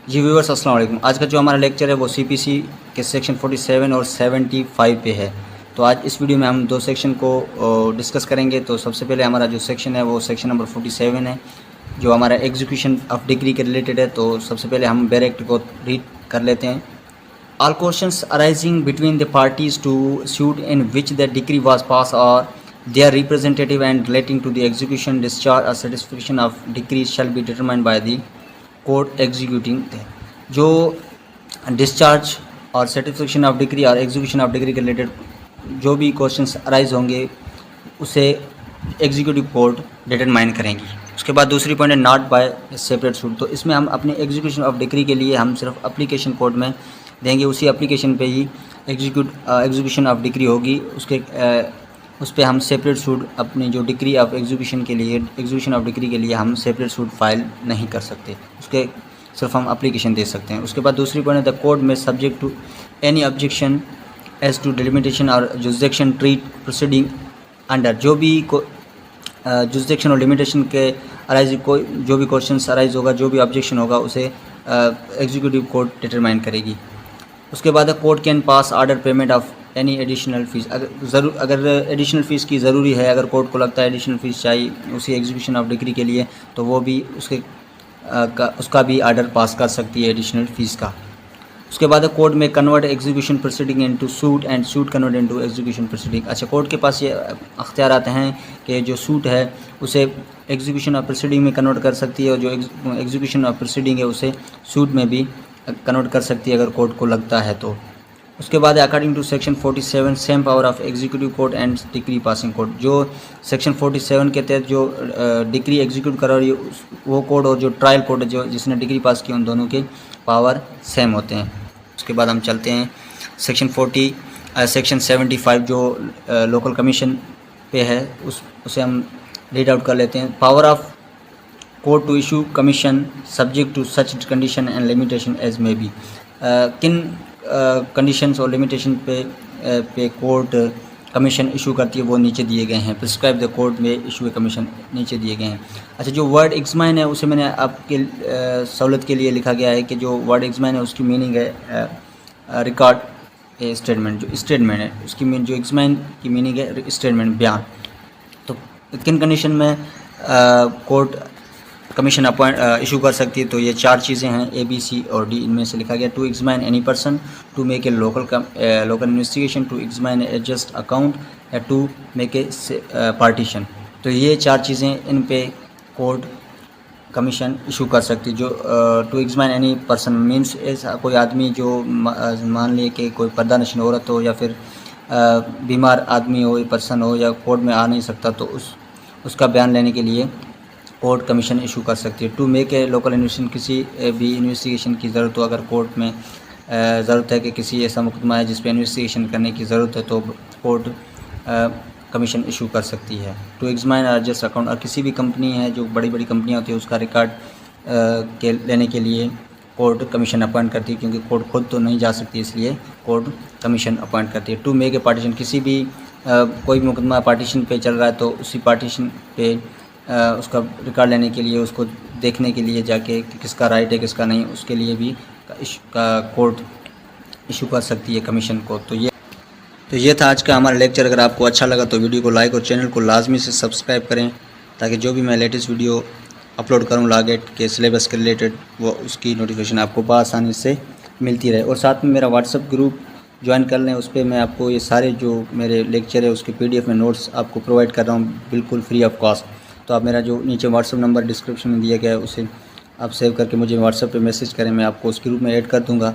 जी viewers अस्सलाम वालेकुम। आज का जो हमारा लेक्चर है वो सीपीसी के सेक्शन 47 और 75 पे है। तो आज इस वीडियो में हम दो सेक्शन को डिस्कस करेंगे। तो सबसे पहले हमारा जो सेक्शन है वो सेक्शन नंबर 47 है, जो हमारा एग्जीक्यूशन ऑफ डिग्री के रिलेटेड है। तो सबसे पहले हम बैर एक्ट को रीड कर लेते हैं। All questions arising between the parties to suit in which the degree was passed और their representative and relating to the execution, discharge or satisfaction of decrees shall be determined by the court executing थे। जो discharge और certification of degree और execution of degree के related जो भी questions arise होंगे उसे एग्जीक्यूटिव कोर्ट डिटरमाइन करेंगी। उसके बाद दूसरी पॉइंट है नॉट बाय सेपरेट सूट। तो इसमें हम अपने एग्जीक्यूशन ऑफ डिग्री के लिए हम सिर्फ एप्लीकेशन कोर्ट में देंगे, उसी एप्लीकेशन पे ही एग्जीक्यूशन ऑफ डिग्री होगी। उस पर हम सेपरेट सूट अपनी जो डिग्री ऑफ एग्जीक्यूशन के लिए एग्जीक्यूशन ऑफ डिग्री के लिए हम सेपरेट सूट फाइल नहीं कर सकते, उसके सिर्फ हम एप्लीकेशन दे सकते हैं। उसके बाद दूसरी पॉइंट है द कोर्ट में subject to any objection as to delimitation और जुरिसडिक्शन ट्रीट प्रोसीडिंग अंडर। जो भी जुरिसडिक्शन और लिमिटेशन के अराइज को जो भी क्वेश्चन अराइज होगा, जो भी ऑब्जेक्शन होगा, उसे एग्जीक्यूटिव कोर्ट डिटरमाइन करेगी। उसके बाद court can pass order payment of any additional fees. अगर एडिशनल फ़ीस की ज़रूरी है, अगर कोर्ट को लगता है एडिशनल फ़ीस चाहिए उसी एग्जीक्यूशन ऑफ डिग्री के लिए, तो वो भी उसका भी आर्डर पास कर सकती है एडिशनल फ़ीस का। उसके बाद कोर्ट में convert execution proceeding into suit and suit convert into execution proceeding. अच्छा, कोर्ट के पास ये अख्तियारात हैं कि जो सूट है उसे एग्जीक्यूशन ऑफ प्रोसीडिंग में कन्वर्ट कर सकती है और जो एग्जीक्यूशन ऑफ प्रोसीडिंग है उसे सूट में भी कन्वर्ट कर सकती है अगर कोर्ट को लगता है तो। उसके बाद according to section 47 same power of executive court and degree passing court. जो सेक्शन 47 के तहत जो डिग्री एग्जीक्यूट करा रही है वो कोर्ट और जो ट्रायल कोर्ट है जो जिसने डिग्री पास की, उन दोनों के पावर सेम होते हैं। उसके बाद हम चलते हैं सेक्शन 75 जो लोकल कमीशन पे है, उसे हम रीड आउट कर लेते हैं। Power of court to issue commission subject to such condition and limitation as may be. किन कंडीशंस और लिमिटेशन पे कोर्ट कमीशन इशू करती है वो नीचे दिए गए हैं। प्रिस्क्राइब द कोर्ट में इशू कमीशन नीचे दिए गए हैं। अच्छा, जो वर्ड एग्जामाइन है उसे मैंने आपके सहूलत के लिए लिखा गया है कि जो वर्ड एग्जामाइन है उसकी मीनिंग है रिकॉर्ड स्टेटमेंट। जो स्टेटमेंट है उसकी जो एग्जामाइन की मीनिंग है स्टेटमेंट, बयान। तो किन कंडीशन में कोर्ट कमीशन अपॉइंट इशू कर सकती है, तो ये चार चीज़ें हैं A, B, C और D। इनमें से लिखा गया to examine any person, to make a local investigation, to examine a just account या टू मेक ए पार्टीशन। तो ये चार चीज़ें इन पे कोर्ट कमीशन इशू कर सकती है। जो to examine any person means ऐसा कोई आदमी जो मान लिए कि कोई पर्दानशीन औरत हो या फिर बीमार आदमी हो, पर्सन हो या कोर्ट में आ नहीं सकता, तो उसका बयान लेने के लिए कोर्ट कमीशन इशू कर सकती है। To make a local investigation, किसी भी इन्वेस्टिगेशन की ज़रूरत हो, अगर कोर्ट में ज़रूरत है कि किसी ऐसा मुकदमा है जिस पे इन्वेस्टिगेशन करने की ज़रूरत है, तो कोर्ट कमीशन इशू कर सकती है। टू एग्जामाइन और जस्ट अकाउंट, और किसी भी कंपनी है जो बड़ी बड़ी कंपनियां होती है उसका रिकॉर्ड के लेने के लिए कोर्ट कमीशन अपॉइंट करती है, क्योंकि कोर्ट खुद तो नहीं जा सकती, इसलिए कोर्ट कमीशन अपॉइंट करती है। टू मेक ए पार्टीशन, किसी भी कोई भी मुकदमा पार्टीशन पे चल रहा है तो उसी पार्टीशन पे उसका रिकॉर्ड लेने के लिए, उसको देखने के लिए जाके कि किसका राइट है किसका नहीं, उसके लिए भी कोर्ट इशू कर सकती है कमीशन को। तो ये था आज का हमारा लेक्चर। अगर आपको अच्छा लगा तो वीडियो को लाइक और चैनल को लाजमी से सब्सक्राइब करें, ताकि जो भी मैं लेटेस्ट वीडियो अपलोड करूँ लॉ गेट के सिलेबस के रिलेटेड, वो उसकी नोटिफिकेशन आपको बआसानी से मिलती रहे। और साथ में मेरा व्हाट्सअप ग्रुप ज्वाइन कर लें, उस पर मैं आपको ये सारे जो मेरे लेक्चर है उसके PDF में नोट्स आपको प्रोवाइड कर रहा हूँ बिल्कुल फ्री ऑफ कॉस्ट। तो आप मेरा जो नीचे व्हाट्सअप नंबर डिस्क्रिप्शन में दिया गया है उसे आप सेव करके मुझे व्हाट्सअप पे मैसेज करें, मैं आपको उस ग्रुप में ऐड कर दूँगा।